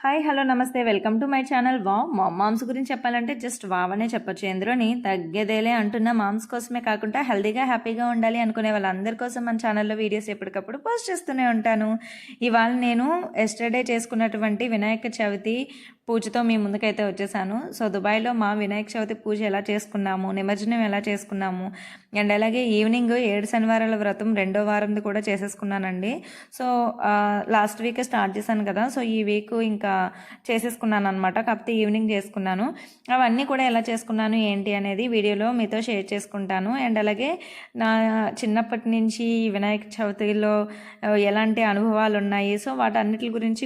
Hi hello namaste welcome to my channel. Moms గురించి చెప్పాలంటే just wow అనే చెప్పొచ్చు. ఎందులోని తగ్గేదేలే అంటున్న మామ్స్ కోసమే కాకుండా హెల్తీగా హ్యాపీగా ఉండాలి అనుకునే వాళ్ళందరి కోసం మన ఛానల్లో వీడియోస్ ఎప్పటికప్పుడు పోస్ట్ చేస్తూనే ఉంటాను. ఇవాళ నేను ఎస్టర్డే చేసుకున్నటువంటి వినాయక చవితి పూజతో మీ ముందుకైతే వచ్చేసాను. సో దుబాయ్లో మా వినాయక చవితి పూజ ఎలా చేసుకున్నాము, నిమజ్జనం ఎలా చేసుకున్నాము, అండ్ అలాగే ఈవినింగ్ 7 శనివారాల వ్రతం 2వ వారంది కూడా చేసేసుకున్నానండి. సో లాస్ట్ వీక్ స్టార్ట్ చేశాను కదా, సో ఈ వీక్ ఇంకా చేసేసుకున్నాను అనమాట. కాకపోతే ఈవినింగ్ చేసుకున్నాను. అవన్నీ కూడా ఎలా చేసుకున్నాను ఏంటి అనేది వీడియోలో మీతో షేర్ చేసుకుంటాను. అండ్ అలాగే నా చిన్నప్పటి నుంచి వినాయక చవితిలో ఎలాంటి అనుభవాలు ఉన్నాయి, సో వాటన్నిటి గురించి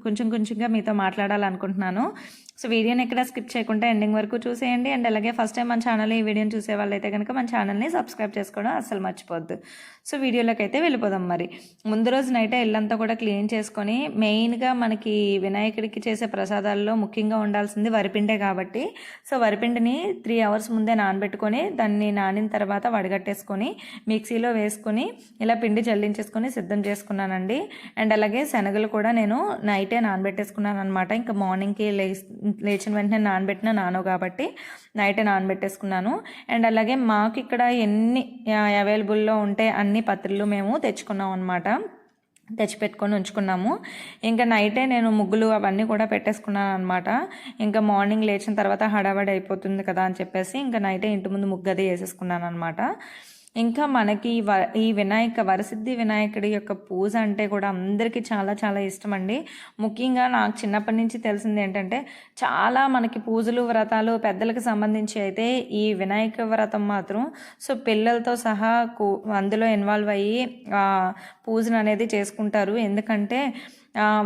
కొంచెంగా మీతో మాట్లాడాలనుకుంటున్నాను. సో వీడియోని ఎక్కడ స్కిప్ చేయకుండా ఎండింగ్ వరకు చూసేయండి. అండ్ అలాగే ఫస్ట్ టైం మన ఛానల్ ఈ వీడియోని చూసే వాళ్ళైతే కనుక మన ఛానల్ని సబ్స్క్రైబ్ చేసుకోవడం అస్సలు మర్చిపోద్దు. సో వీడియోలోకి అయితే వెళ్ళిపోదాం. మరి ముందు రోజు నైటే ఇల్లంతా కూడా క్లీన్ చేసుకొని, మెయిన్గా మనకి వినాయకుడికి చేసే ప్రసాదాల్లో ముఖ్యంగా ఉండాల్సింది వరిపిండే కాబట్టి, సో వరిపిండిని 3 అవర్స్ ముందే నానబెట్టుకొని దాన్ని నానిన తర్వాత వడగట్టేసుకొని మిక్సీలో వేసుకొని ఇలా పిండి జల్లించేసుకొని సిద్ధం చేసుకున్నానండి. అండ్ అలాగే శనగలు కూడా నేను నైటే నానబెట్టేసుకున్నాను అనమాట. ఇంకా మార్నింగ్కి లేచిన వెంటనే నానబెట్టిన నానో కాబట్టి నైటే నానబెట్టేసుకున్నాను. అండ్ అలాగే మాకు ఇక్కడ ఎన్ని అవైలబుల్లో ఉంటే అన్ని పత్రులు మేము తెచ్చుకున్నాం అనమాట, తెచ్చిపెట్టుకొని ఉంచుకున్నాము. ఇంకా నైటే నేను ముగ్గులు అవన్నీ కూడా పెట్టేసుకున్నాను అనమాట. ఇంకా మార్నింగ్ లేచిన తర్వాత హడావడి అయిపోతుంది కదా అని చెప్పేసి ఇంకా నైటే ఇంటి ముందు ముగ్గు అది వేసేసుకున్నాను అనమాట. ఇంకా మనకి ఈ వరసిద్ధి వినాయకుడి యొక్క పూజ అంటే కూడా అందరికీ చాలా చాలా ఇష్టం అండి. ముఖ్యంగా నాకు చిన్నప్పటి నుంచి తెలిసింది ఏంటంటే, చాలా మనకి పూజలు వ్రతాలు పెద్దలకు సంబంధించి అయితే ఈ వినాయక వ్రతం మాత్రం సో పిల్లలతో సహా అందులో ఇన్వాల్వ్ అయ్యి పూజను అనేది చేసుకుంటారు. ఎందుకంటే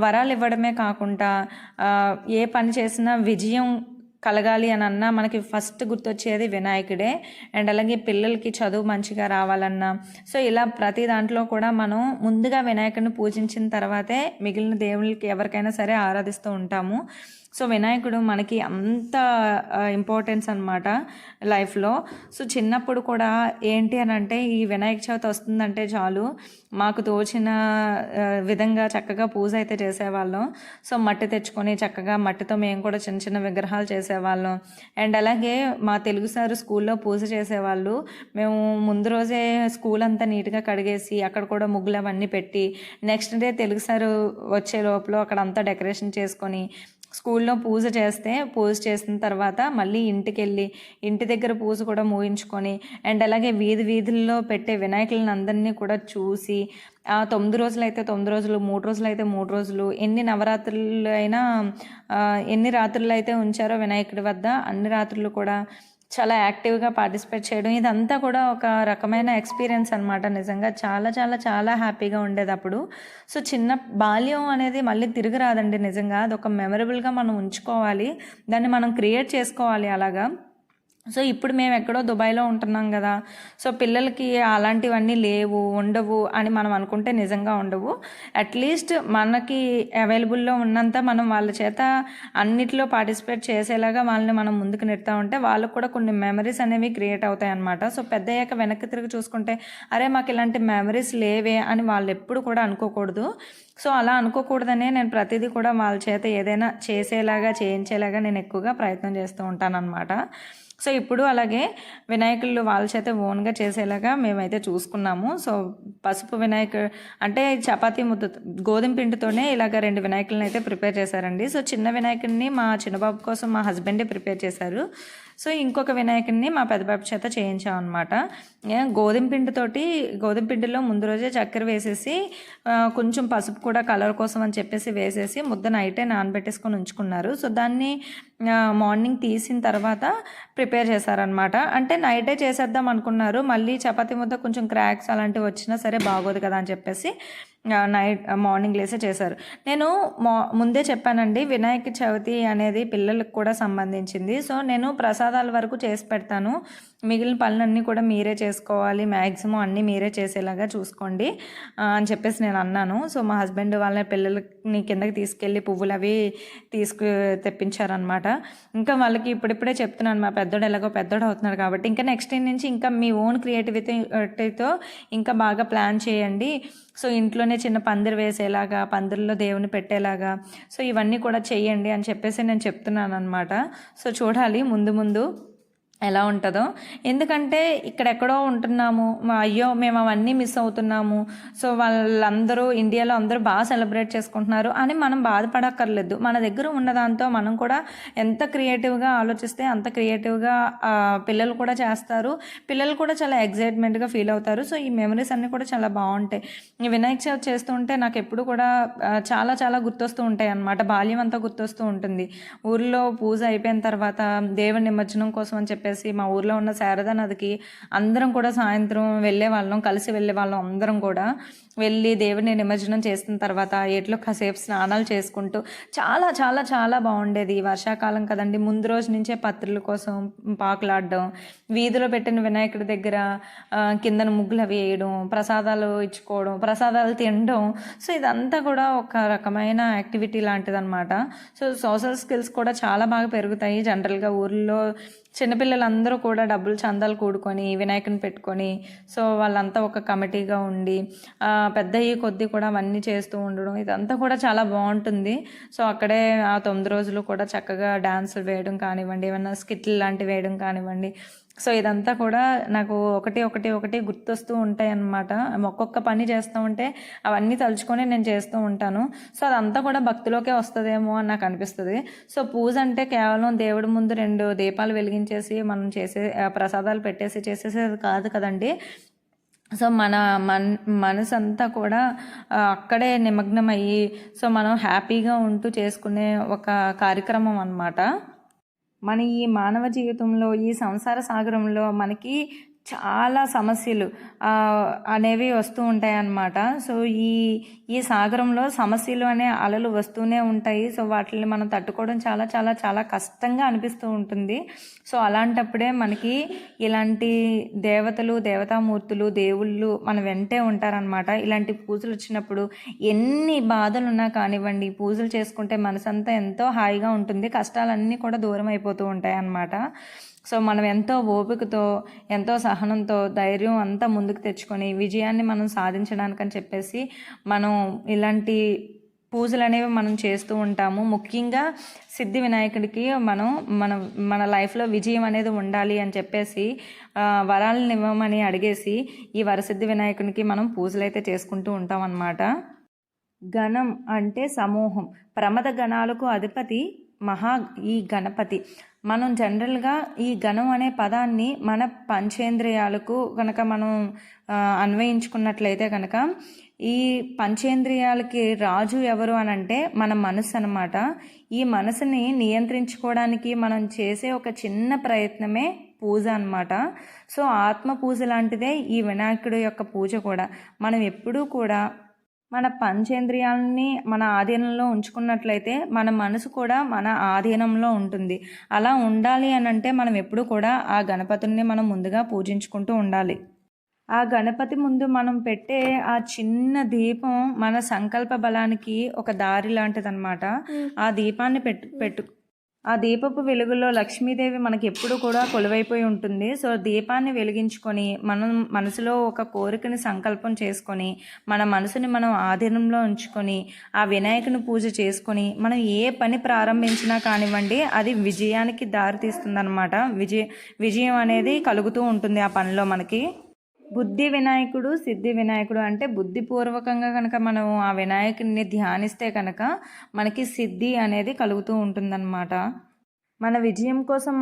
వరాలు ఇవ్వడమే కాకుండా ఏ పని చేసినా విజయం కలగాలి అని అన్నా మనకి ఫస్ట్ గుర్తొచ్చేది వినాయకుడే. అండ్ అలాగే పిల్లలకి చదువు మంచిగా రావాలన్నా, సో ఇలా ప్రతి దాంట్లో కూడా మనం ముందుగా వినాయకుడిని పూజించిన తర్వాతే మిగిలిన దేవుళ్ళకి ఎవరికైనా సరే ఆరాధిస్తూ ఉంటాము. సో వినాయకుడు మనకి అంత ఇంపార్టెన్స్ అనమాట లైఫ్లో. సో చిన్నప్పుడు కూడా ఏంటి అని అంటే, ఈ వినాయక చవితి వస్తుందంటే చాలు మాకు తోచిన విధంగా చక్కగా పూజ అయితే చేసేవాళ్ళం. సో మట్టి తెచ్చుకొని చక్కగా మట్టితో మేము కూడా చిన్న చిన్న విగ్రహాలు చేసేవాళ్ళం. అండ్ అలాగే మా తెలుగు సార్ స్కూల్లో పూజ చేసేవాళ్ళు. మేము ముందు రోజే స్కూల్ అంతా నీట్గా కడిగేసి అక్కడ కూడా ముగ్గులు అవన్నీ పెట్టి, నెక్స్ట్ డే తెలుగు సార్ వచ్చే లోపల అక్కడ అంతా డెకరేషన్ చేసుకొని స్కూల్లో పూజ చేసిన తర్వాత మళ్ళీ ఇంటి దగ్గర పూజ కూడా ముగించుకొని, అండ్ అలాగే వీధుల్లో పెట్టే వినాయకులను అందరినీ కూడా చూసి 9 రోజులు అయితే 9 రోజులు, 3 రోజులు అయితే 3 రోజులు, ఎన్ని నవరాత్రులు అయినా ఎన్ని రాత్రులు అయితే ఉంచారో వినాయకుడి వద్ద అన్ని రాత్రులు కూడా చాలా యాక్టివ్గా పార్టిసిపేట్ చేయడం, ఇదంతా కూడా ఒక రకమైన ఎక్స్పీరియన్స్ అనమాట. నిజంగా చాలా చాలా చాలా హ్యాపీగా ఉండేది అప్పుడు. సో చిన్న బాల్యం అనేది మళ్ళీ తిరిగి రాదండి. నిజంగా అదొక మెమరబుల్గా మనం ఉంచుకోవాలి, దాన్ని మనం క్రియేట్ చేసుకోవాలి అలాగా. సో ఇప్పుడు మేము ఎక్కడో దుబాయ్లో ఉంటున్నాం కదా, సో పిల్లలకి అలాంటివన్నీ ఉండవు అని మనం అనుకుంటే నిజంగా ఉండవు. అట్లీస్ట్ మనకి అవైలబుల్లో ఉన్నంత మనం వాళ్ళ చేత అన్నిట్లో పార్టిసిపేట్ చేసేలాగా వాళ్ళని మనం ముందుకు నెడతా ఉంటే వాళ్ళకు కూడా కొన్ని మెమరీస్ అనేవి క్రియేట్ అవుతాయి అన్నమాట. సో పెద్దయ్యాక వెనక్కి తిరిగి చూసుకుంటే, అరే మాకు ఇలాంటి మెమరీస్ లేవే అని వాళ్ళు ఎప్పుడు కూడా అనుకోకూడదు. సో అలా అనుకోకూడదనే నేను ప్రతిదీ కూడా వాళ్ళ చేత ఏదైనా చేయించేలాగా నేను ఎక్కువగా ప్రయత్నం చేస్తూ ఉంటాను అనమాట. సో ఇప్పుడు అలాగే వినాయకులు వాళ్ళ చేత ఓన్గా చేసేలాగా మేమైతే చూసుకున్నాము. సో పసుపు వినాయకుడు అంటే చపాతీ ముద్ద గోధుమ పిండితోనే ఇలాగ 2 వినాయకులను అయితే ప్రిపేర్ చేశారండి. సో చిన్న వినాయకుడిని మా చిన్నబాబు కోసం మా హస్బెండే ప్రిపేర్ చేశారు. సో ఇంకొక వినాయకుడిని మా పెద్దబాబు చేత చేయించాం అనమాట. గోధుమ పిండిలో ముందు రోజే చక్కెర వేసేసి కొంచెం పసుపు కూడా కలర్ కోసం అని చెప్పేసి వేసేసి ముద్ద నైటే నానబెట్టేసుకొని ఉంచుకున్నారు. సో దాన్ని మార్నింగ్ తీసిన తర్వాత ప్రిపేర్ చేశారనమాట. అంటే నైటే చేసేద్దాం అనుకున్నారు, మళ్ళీ చపాతీ ముద్ద కొంచెం క్రాక్స్ అలాంటివి వచ్చినా సరే బాగోదు కదా అని చెప్పేసి మార్నింగ్ లేసే చేశారు. నేను ముందే చెప్పానండి, వినాయక చవితి అనేది పిల్లలకు కూడా సంబంధించింది. సో నేను ప్రసాదాల వరకు చేసి పెడతాను, మిగిలిన పనులన్నీ కూడా మీరే చేసుకోవాలి, మ్యాక్సిమం అన్నీ మీరే చేసేలాగా చూసుకోండి అని చెప్పేసి నేను అన్నాను. సో మా హస్బెండ్ వాళ్ళ పిల్లలని కిందకి తీసుకెళ్ళి పువ్వులు అవి తెప్పించారనమాట. ఇంకా వాళ్ళకి ఇప్పుడిప్పుడే చెప్తున్నాను, మా పెద్దోడు ఎలాగో పెద్దోడు అవుతున్నాడు కాబట్టి ఇంకా నెక్స్ట్ నుంచి ఇంకా మీ ఓన్ క్రియేటివిటీతో ఇంకా బాగా ప్లాన్ చేయండి. సో ఇంట్లోనే చిన్న పందిరి వేసేలాగా, పందిరిలో దేవుని పెట్టేలాగా, సో ఇవన్నీ కూడా చెయ్యండి అని చెప్పేసి నేను చెప్తున్నాను అనమాట. సో చూడాలి ముందు ముందు ఎలా ఉంటుందో. ఎందుకంటే ఇక్కడెక్కడో ఉంటున్నాము, అయ్యో మేము అవన్నీ మిస్ అవుతున్నాము, సో వాళ్ళందరూ ఇండియాలో అందరూ బాగా సెలబ్రేట్ చేసుకుంటున్నారు అని మనం బాధపడక్కర్లేదు. మన దగ్గర ఉన్న దాంతో మనం కూడా ఎంత క్రియేటివ్గా ఆలోచిస్తే అంత క్రియేటివ్గా పిల్లలు కూడా చేస్తారు, పిల్లలు కూడా చాలా ఎగ్జైట్మెంట్గా ఫీల్ అవుతారు. సో ఈ మెమరీస్ అన్నీ కూడా చాలా బాగుంటాయి. ఈ వినాయక చవితి చేస్తుంటే నాకు ఎప్పుడు కూడా చాలా చాలా గుర్తొస్తూ ఉంటాయి అన్నమాట. బాల్యం అంతా గుర్తొస్తూ ఉంటుంది. ఊర్లో పూజ అయిపోయిన తర్వాత దేవుని నిమజ్జనం కోసం అని చెప్పేసి మా ఊర్లో ఉన్న శారదా నదికి అందరం కూడా సాయంత్రం వెళ్ళేవాళ్ళం, కలిసి వెళ్ళేవాళ్ళం. అందరం కూడా వెళ్ళి దేవుని నిమజ్జనం చేసిన తర్వాత ఏట్లో కాసేపు స్నానాలు చేసుకుంటూ చాలా చాలా చాలా బాగుండేది. వర్షాకాలం కదండి, ముందు రోజు నుంచే పత్రుల కోసం పాకులాడడం, వీధిలో పెట్టిన వినాయకుడి దగ్గర కిందన ముగ్గులు అవి వేయడం, ప్రసాదాలు ఇచ్చుకోవడం, ప్రసాదాలు తినడం. సో ఇదంతా కూడా ఒక రకమైన యాక్టివిటీ లాంటిదన్నమాట. సో సోషల్ స్కిల్స్ కూడా చాలా బాగా పెరుగుతాయి. జనరల్గా ఊర్లో చిన్నపిల్లలందరూ కూడా డబ్బులు చందాలు కూడుకొని వినాయకుని పెట్టుకొని, సో వాళ్ళంతా ఒక కమిటీగా ఉండి పెద్ద ఈ కొద్దీ కూడా అవన్నీ చేస్తూ ఉండడం, ఇదంతా కూడా చాలా బాగుంటుంది. సో అక్కడే ఆ 9 రోజులు కూడా చక్కగా డాన్సులు వేయడం కానివ్వండి, ఏమన్నా స్కిట్లు లాంటివి వేయడం కానివ్వండి, సో ఇదంతా కూడా నాకు ఒకటి ఒకటి ఒకటి గుర్తొస్తూ ఉంటాయి అన్నమాట. ఒక్కొక్క పని చేస్తూ ఉంటే అవన్నీ తలుచుకొని నేను చేస్తూ ఉంటాను. సో అదంతా కూడా భక్తిలోకే వస్తుందేమో అని నాకు అనిపిస్తుంది. సో పూజ అంటే కేవలం దేవుడి ముందు 2 దీపాలు వెలిగించేసి మనం చేసే ప్రసాదాలు పెట్టేసి చేసేసేది కాదు కదండి. సో మనసు అంతా కూడా అక్కడే నిమగ్నమయ్యి, సో మనం హ్యాపీగా ఉంటూ చేసుకునే ఒక కార్యక్రమం అన్నమాట. మన ఈ మానవ జీవితంలో, ఈ సంసార సాగరంలో మనకి చాలా సమస్యలు అనేవి వస్తూ ఉంటాయి అన్నమాట. సో ఈ సాగరంలో సమస్యలు అనే అలలు వస్తూనే ఉంటాయి. సో వాటిని మనం తట్టుకోవడం చాలా చాలా చాలా కష్టంగా అనిపిస్తూ ఉంటుంది. సో అలాంటప్పుడే మనకి ఇలాంటి దేవతలు, దేవతామూర్తులు, దేవుళ్ళు మన వెంటే ఉంటారనమాట. ఇలాంటి పూజలు వచ్చినప్పుడు ఎన్ని బాధలు ఉన్నా కానివ్వండి, పూజలు చేసుకుంటే మనసంతా ఎంతో హాయిగా ఉంటుంది, కష్టాలన్నీ కూడా దూరం అయిపోతూ ఉంటాయి అన్నమాట. సో మనం ఎంతో ఓపికతో, ఎంతో సహనంతో, ధైర్యం అంతా ముందుకు తెచ్చుకొని విజయాన్ని మనం సాధించడానికని చెప్పేసి మనం ఇలాంటి పూజలు అనేవి మనం చేస్తూ ఉంటాము. ముఖ్యంగా సిద్ధి వినాయకుడికి మన లైఫ్లో విజయం అనేది ఉండాలి అని చెప్పేసి వరాలను ఇవ్వమని అడిగేసి ఈ వరసిద్ధి వినాయకునికి మనం పూజలు అయితే చేసుకుంటూ ఉంటాం అన్నమాట. గణం అంటే సమూహం, ప్రమద గణాలకు అధిపతి ఈ గణపతి. మనం జనరల్గా ఈ గణం అనే పదాన్ని మన పంచేంద్రియాలకు కనుక మనం అన్వయించుకున్నట్లయితే కనుక, ఈ పంచేంద్రియాలకి రాజు ఎవరు అని అంటే మన మనసు అనమాట. ఈ మనసుని నియంత్రించుకోవడానికి మనం చేసే ఒక చిన్న ప్రయత్నమే పూజ అన్నమాట. సో ఆత్మ పూజ లాంటిదే ఈ వినాయకుడి యొక్క పూజ కూడా. మనం ఎప్పుడూ కూడా మన పంచేంద్రియాలని మన ఆధీనంలో ఉంచుకున్నట్లయితే మన మనసు కూడా మన ఆధీనంలో ఉంటుంది. అలా ఉండాలి అని అంటే మనం ఎప్పుడు కూడా ఆ గణపతిని మనం ముందుగా పూజించుకుంటూ ఉండాలి. ఆ గణపతి ముందు మనం పెట్టే ఆ చిన్న దీపం మన సంకల్ప బలానికి ఒక దారి లాంటిదన్నమాట. ఆ దీపాన్ని ఆ దీపపు వెలుగులో లక్ష్మీదేవి మనకి ఎప్పుడు కూడా కొలువైపోయి ఉంటుంది. సో దీపాన్ని వెలిగించుకొని మనం మనసులో ఒక కోరికని సంకల్పం చేసుకొని మన మనసుని మనం ఆధీనంలో ఉంచుకొని ఆ వినాయకుని పూజ చేసుకొని మనం ఏ పని ప్రారంభించినా కానివ్వండి అది విజయానికి దారితీస్తుందన్నమాట. విజయం అనేది కలుగుతూ ఉంటుంది ఆ పనిలో మనకి. బుద్ధి వినాయకుడు, సిద్ధి వినాయకుడు అంటే బుద్ధిపూర్వకంగా కనుక మనం ఆ వినాయకుడిని ధ్యానిస్తే కనుక మనకి సిద్ధి అనేది కలుగుతూ ఉంటుందన్నమాట. మన విజయం కోసం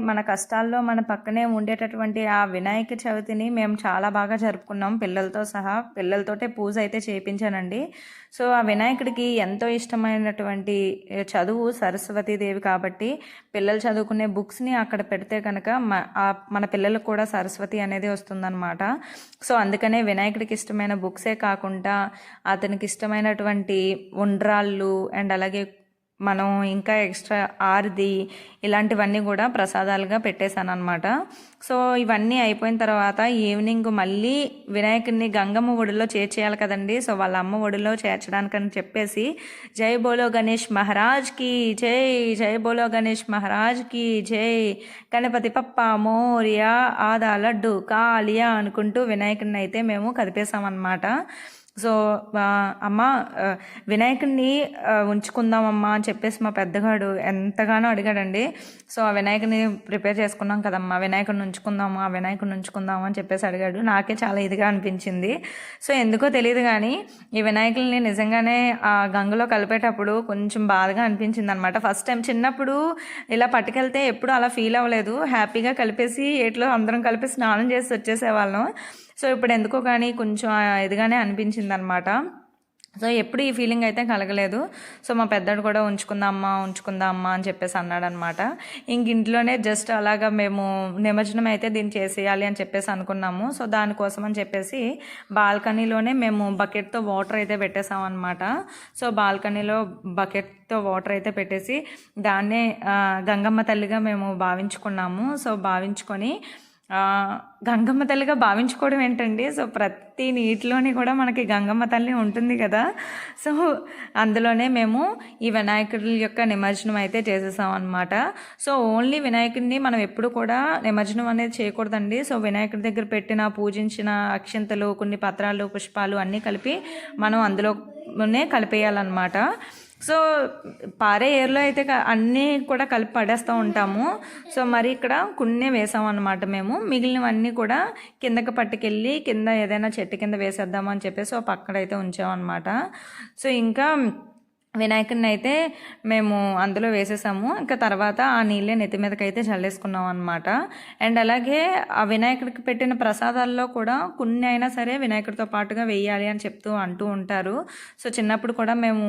మన కష్టాల్లో మన పక్కనే ఉండేటటువంటి ఆ వినాయక చవితిని మేము చాలా బాగా జరుపుకున్నాం పిల్లలతో సహా. పిల్లలతోటే పూజ అయితే చేయించానండి. సో ఆ వినాయకుడికి ఎంతో ఇష్టమైనటువంటి చదువు సరస్వతీదేవి కాబట్టి పిల్లలు చదువుకునే బుక్స్ని అక్కడ పెడితే కనుక మన పిల్లలకు కూడా సరస్వతి అనేది వస్తుందన్నమాట. సో అందుకనే వినాయకుడికి ఇష్టమైన బుక్సే కాకుండా అతనికి ఇష్టమైనటువంటి ఉండ్రాళ్ళు అండ్ అలాగే మనం ఇంకా ఎక్స్ట్రా ఆర్ది ఇలాంటివన్నీ కూడా ప్రసాదాలుగా పెట్టేశాను అనమాట. సో ఇవన్నీ అయిపోయిన తర్వాత ఈవినింగ్ మళ్ళీ వినాయకుడిని గంగమ్మ ఒడిలో చేర్చేయాలి కదండి. సో వాళ్ళ అమ్మ ఒడిలో చేర్చడానికని చెప్పేసి జై బోలో గణేష్ మహారాజ్కి జై, జై బోలో గణేష్ మహారాజ్కి జై, గణపతి పప్ప మోరియా, ఆదా లడ్డు కాలియా అనుకుంటూ వినాయకుడిని అయితే మేము కదిపేశామన్నమాట. సో అమ్మ వినాయకుడిని ఉంచుకుందామమ్మా అని చెప్పేసి మా పెద్దగాడు ఎంతగానో అడిగాడండి. సో ఆ వినాయకుడిని ప్రిపేర్ చేసుకున్నాం కదమ్మా, వినాయకుడిని ఉంచుకుందాము, ఆ వినాయకుడిని ఉంచుకుందాము అని చెప్పేసి అడిగాడు. నాకే చాలా ఇదిగా అనిపించింది. సో ఎందుకో తెలియదు కానీ ఈ వినాయకుల్ని నిజంగానే ఆ గంగలో కలిపేటప్పుడు కొంచెం బాధగా అనిపించింది అనమాట. ఫస్ట్ టైం చిన్నప్పుడు ఇలా పట్టుకెళ్తే ఎప్పుడు అలా ఫీల్ అవ్వలేదు. హ్యాపీగా కలిపేసి ఏట్లో అందరం కలిపి స్నానం చేసి వచ్చేసేవాళ్ళం. సో ఇప్పుడు ఎందుకో కానీ కొంచెం ఇదిగానే అనిపించింది అనమాట. సో ఎప్పుడు ఈ ఫీలింగ్ అయితే కలగలేదు. సో మా పెద్దడు కూడా ఉంచుకుందా అమ్మ అని చెప్పేసి అన్నాడు అనమాట. ఇంక ఇంట్లోనే జస్ట్ అలాగా మేము నిమజ్జనం అయితే దీన్ని చేసేయాలి అని చెప్పేసి అనుకున్నాము. సో దానికోసం అని చెప్పేసి బాల్కనీలోనే మేము బకెట్తో వాటర్ అయితే పెట్టేసాం అనమాట. సో బాల్కనీలో బకెట్తో వాటర్ అయితే పెట్టేసి దాన్నే గంగమ్మ తల్లిగా మేము భావించుకున్నాము. సో భావించుకొని గంగమ్మ తల్లిగా భావించుకోవడం ఏంటండి, సో ప్రతి నీటిలోని కూడా మనకి గంగమ్మ తల్లి ఉంటుంది కదా. సో అందులోనే మేము ఈ వినాయకుడి యొక్క నిమజ్జనం అయితే చేసేసాం అనమాట. సో ఓన్లీ వినాయకుడిని మనం ఎప్పుడు కూడా నిమజ్జనం అనేది చేయకూడదండి. సో వినాయకుడి దగ్గర పెట్టిన పూజించిన అక్షింతలు, కొన్ని పత్రాలు, పుష్పాలు అన్నీ కలిపి మనం అందులోనే కలిపేయాలన్నమాట. సో పారే ఏర్లో అయితే అన్నీ కూడా కలిపి పడేస్తూ ఉంటాము. సో మరి ఇక్కడ కొన్ని వేసాం అన్నమాట. మేము మిగిలినవన్నీ కూడా కిందకి పట్టుకెళ్ళి కింద ఏదైనా చెట్టు కింద వేసేద్దామని చెప్పేసి ఒక పక్కడైతే ఉంచామన్నమాట. సో ఇంకా వినాయకుడిని అయితే మేము అందులో వేసేసాము. ఇంకా తర్వాత ఆ నీళ్ళే నెత్తి మీదకి అయితే చల్లేసుకున్నాం అనమాట. అండ్ అలాగే ఆ వినాయకుడికి పెట్టిన ప్రసాదాల్లో కూడా కొన్ని అయినా సరే వినాయకుడితో పాటుగా వేయాలి అని అంటూ ఉంటారు. సో చిన్నప్పుడు కూడా మేము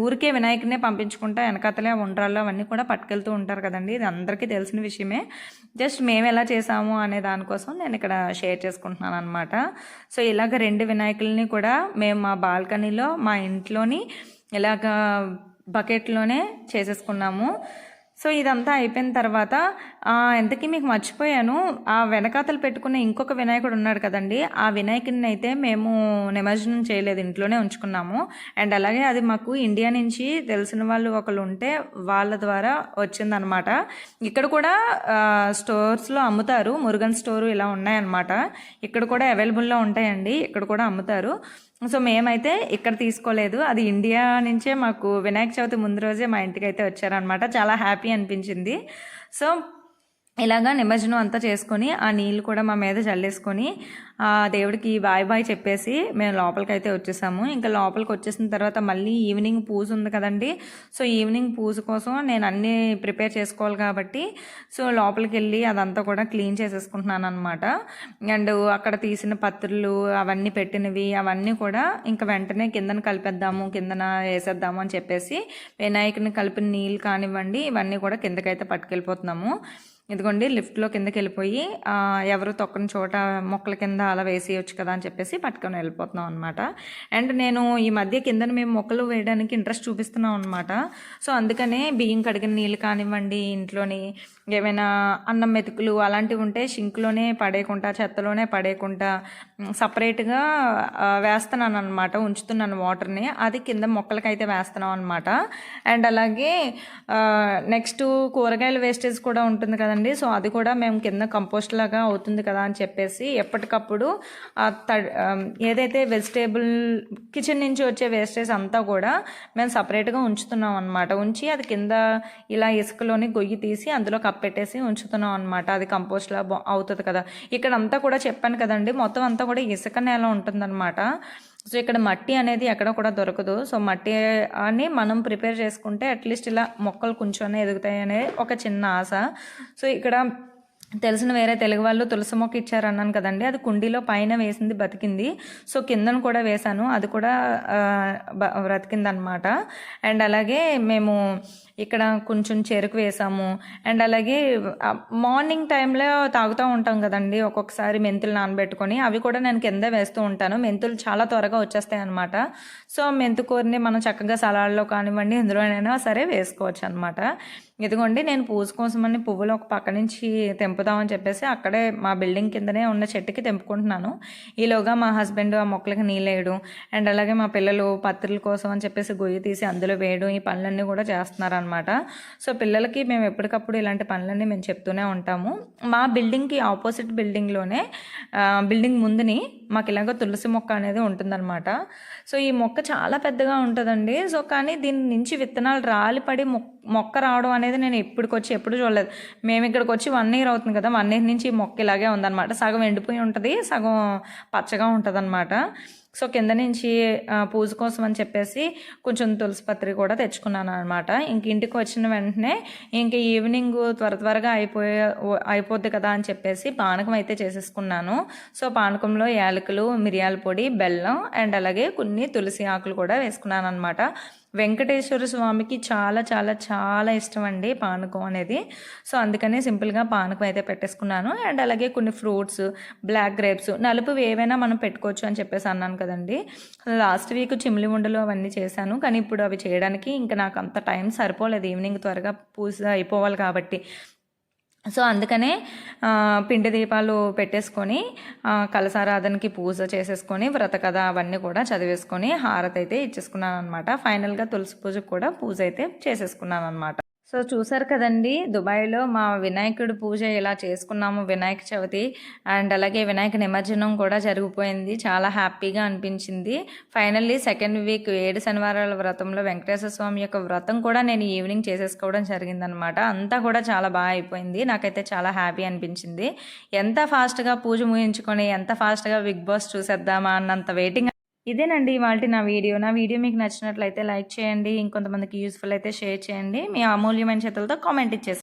ఊరికే వినాయకుడినే పంపించుకుంటా వెనకాతలే ఉండ్రాళ్ళు అవన్నీ కూడా పట్టుకెళ్తూ ఉంటారు కదండి. ఇది అందరికీ తెలిసిన విషయమే. జస్ట్ మేము ఎలా చేసాము అనే దానికోసం నేను ఇక్కడ షేర్ చేసుకుంటున్నాను అనమాట. సో ఇలాగ 2 వినాయకుల్ని కూడా మేము మా బాల్కనీలో మా ఇంట్లోని ఇలాగా బకెట్లోనే చేసేసుకున్నాము. సో ఇదంతా అయిపోయిన తర్వాత ఎంతకీ మీకు మర్చిపోయాను, ఆ వెనకాతలు పెట్టుకున్న ఇంకొక వినాయకుడు ఉన్నాడు కదండి, ఆ వినాయకుడిని అయితే మేము నిమజ్జనం చేయలేదు, ఇంట్లోనే ఉంచుకున్నాము. అండ్ అలాగే అది మాకు ఇండియా నుంచి తెలిసిన వాళ్ళు ఒకళ్ళు ఉంటే వాళ్ళ ద్వారా వచ్చిందనమాట. ఇక్కడ కూడా స్టోర్స్లో అమ్ముతారు, మురుగన్ స్టోరు ఇలా ఉన్నాయన్నమాట. ఇక్కడ కూడా అవైలబుల్లో ఉంటాయండి, ఇక్కడ కూడా అమ్ముతారు. సో మేమైతే ఇక్కడ తీసుకోలేదు, అది ఇండియా నుంచే మాకు వినాయక చవితి ముందు రోజే మా ఇంటికి అయితే వచ్చారనమాట. చాలా హ్యాపీ అనిపించింది. సో ఇలాగా నిమజ్జనం అంతా చేసుకొని ఆ నీళ్ళు కూడా మా మీద చల్లేసుకొని దేవుడికి బాయ్ చెప్పేసి మేము లోపలికి అయితే వచ్చేసాము. ఇంకా లోపలికి వచ్చేసిన తర్వాత మళ్ళీ ఈవినింగ్ పూజ ఉంది కదండి. సో ఈవినింగ్ పూజ కోసం నేను అన్నీ ప్రిపేర్ చేసుకోవాలి కాబట్టి సో లోపలికి వెళ్ళి అదంతా కూడా క్లీన్ చేసేసుకుంటున్నాను అనమాట. అండ్ అక్కడ తీసిన పత్రులు అవన్నీ పెట్టినవి అవన్నీ కూడా ఇంకా వెంటనే కిందన కలిపేద్దాము, కిందన వేసేద్దాము అని చెప్పేసి వినాయకుని కలిపిన నీళ్ళు కానివ్వండి ఇవన్నీ కూడా కిందకైతే పట్టుకెళ్ళిపోతున్నాము. ఇదిగోండి లిఫ్ట్లో కిందకి వెళ్ళిపోయి ఎవరు తొక్కని చోట మొక్కల కింద అలా వేసేయచ్చు కదా అని చెప్పేసి పట్టుకొని వెళ్ళిపోతున్నాం అనమాట. అండ్ నేను ఈ మధ్య కిందన మేము మొక్కలు వేయడానికి ఇంట్రెస్ట్ చూపిస్తున్నాం అనమాట. సో అందుకనే బియ్యం కడిగిన నీళ్ళు కానివ్వండి, ఇంట్లోని ఏమైనా అన్నం మెతుకులు అలాంటివి ఉంటే షింక్లోనే పడేయకుండా, చెత్తలోనే పడేయకుండా సపరేట్గా వేస్తున్నాను అనమాట, ఉంచుతున్నాను వాటర్ని. అది కింద మొక్కలకైతే వేస్తున్నాం అనమాట. అండ్ అలాగే నెక్స్ట్ కూరగాయల వేస్టేజ్ కూడా ఉంటుంది కదండి. సో అది కూడా మేము కింద కంపోస్ట్ లాగా అవుతుంది కదా అని చెప్పేసి ఎప్పటికప్పుడు ఏదైతే వెజిటేబుల్ కిచెన్ నుంచి వచ్చే వేస్టేజ్ అంతా కూడా మేము సపరేట్గా ఉంచుతున్నాం అనమాట. ఉంచి అది కింద ఇలా ఇసుకలోని గొయ్యి తీసి అందులో కప్పెట్టేసి ఉంచుతున్నాం అనమాట. అది కంపోస్ట్ లా అవుతుంది కదా. ఇక్కడ అంతా కూడా చెప్పాను కదండి, మొత్తం అంతా కూడా ఇసుక నేల ఉంటుందన్నమాట. సో ఇక్కడ మట్టి అనేది ఎక్కడ కూడా దొరకదు. సో మట్టి అని మనం ప్రిపేర్ చేసుకుంటే అట్లీస్ట్ ఇలా మొక్కలు కొంచెం ఎదుగుతాయి అనే ఒక చిన్న ఆశ. సో ఇక్కడ తెలిసిన వేరే తెలుగు వాళ్ళు తులసి మొక్క ఇచ్చారన్నాను కదండి, అది కుండీలో పైన వేసింది బతికింది. సో కిందను కూడా వేశాను, అది కూడా బ్రతికిందనమాట. అండ్ అలాగే మేము ఇక్కడ కొంచెం చెరుకు వేసాము. అండ్ అలాగే మార్నింగ్ టైంలో తాగుతూ ఉంటాం కదండి ఒక్కొక్కసారి మెంతులు నానబెట్టుకొని, అవి కూడా నేను కింద వేస్తూ ఉంటాను. మెంతులు చాలా త్వరగా వచ్చేస్తాయి అనమాట. సో మెంతుకూరని మనం చక్కగా సలాడ్లో కానివ్వండి ఎందులోనైనా సరే వేసుకోవచ్చు అనమాట. ఇదిగోండి నేను పూజ కోసమని పువ్వులు ఒక పక్క నుంచి తెంపుదామని చెప్పేసి అక్కడే మా బిల్డింగ్ కిందనే ఉన్న చెట్టుకి తెంపుకుంటున్నాను. ఈలోగా మా హస్బెండ్ ఆ మొక్కలకి నీళ్ళు వేయడం, అండ్ అలాగే మా పిల్లలు పత్రుల కోసం అని చెప్పేసి గొయ్యి తీసి అందులో వేయడం, ఈ పనులన్నీ కూడా చేస్తున్నారనమాట. అనమాట. సో పిల్లలకి మేము ఎప్పటికప్పుడు ఇలాంటి పనులన్నీ మేము చెప్తూనే ఉంటాము. మా బిల్డింగ్కి ఆపోజిట్ బిల్డింగ్లోనే బిల్డింగ్ ముందుని మాకు ఇలాగ తులసి మొక్క అనేది ఉంటుందన్నమాట. సో ఈ మొక్క చాలా పెద్దగా ఉంటుందండి. సో కానీ దీని నుంచి విత్తనాలు రాలిపడి మొక్క రావడం అనేది నేను ఎప్పుడు చూడలేదు. మేము ఇక్కడికి వచ్చి 1 ఇయర్ అవుతుంది కదా, 1 ఇయర్ నుంచి ఈ మొక్క ఇలాగే ఉందన్నమాట. సగం ఎండిపోయి ఉంటుంది, సగం పచ్చగా ఉంటుంది అనమాట. సో కింద నుంచి పూజ కోసం అని చెప్పేసి కొంచెం తులసి పత్రి కూడా తెచ్చుకున్నాను అనమాట. ఇంటికి వచ్చిన వెంటనే ఇంక ఈవినింగ్ త్వరగా అయిపోద్ది కదా అని చెప్పేసి పానకం అయితే చేసేసుకున్నాను. సో పానకంలో యాలకులు, మిరియాల పొడి, బెల్లం అండ్ అలాగే కొన్ని తులసి ఆకులు కూడా వేసుకున్నాను అనమాట. వెంకటేశ్వర స్వామికి చాలా చాలా చాలా ఇష్టం అండి పానకం అనేది. సో అందుకని సింపుల్గా పానకం అయితే పెట్టేసుకున్నాను. అండ్ అలాగే కొన్ని ఫ్రూట్స్, బ్లాక్ గ్రేప్స్, నలుపువి ఏవైనా మనం పెట్టుకోవచ్చు అని చెప్పేసి అన్నాను కదండి. లాస్ట్ వీక్ చిమ్లి ఉండలు అవన్నీ చేశాను, కానీ ఇప్పుడు అవి చేయడానికి ఇంకా నాకు అంత టైం సరిపోలేదు. ఈవినింగ్ త్వరగా పూజ అయిపోవాలి కాబట్టి. సో అందుకనే పిండి దీపాలు పెట్టేసుకొని కలశారాధనకి పూజ చేసేసుకొని వ్రత కథ అవన్నీ కూడా చదివేసుకొని హారతి అయితే ఇచ్చేసుకున్నాను అనమాట. ఫైనల్గా తులసి పూజకు కూడా పూజ అయితే చేసేసుకున్నాను అనమాట. సో చూసారు కదండి, దుబాయ్లో మా వినాయకుడి పూజ ఇలా చేసుకున్నాము, వినాయక చవితి అండ్ అలాగే వినాయక నిమజ్జనం కూడా జరిగిపోయింది. చాలా హ్యాపీగా అనిపించింది. ఫైనల్లీ సెకండ్ వీక్ 7 శనివారాల వ్రతంలో వెంకటేశ్వర స్వామి యొక్క వ్రతం కూడా నేను ఈవినింగ్ చేసేసుకోవడం జరిగిందనమాట. అంతా కూడా చాలా బాగా అయిపోయింది. నాకైతే చాలా హ్యాపీ అనిపించింది. ఎంత ఫాస్ట్గా పూజ ముగించుకొని ఎంత ఫాస్ట్గా బిగ్ బాస్ చూసేద్దామా అన్నంత వెయిటింగ్. ఇదేనండి ఇవాల్టి నా వీడియో మీకు నచ్చినట్లయితే లైక్ చేయండి, ఇంకొంతమందికి యూస్ఫుల్ అయితే షేర్ చేయండి, మీ అమూల్యమైన చేతులతో కామెంట్ ఇచ్చేసి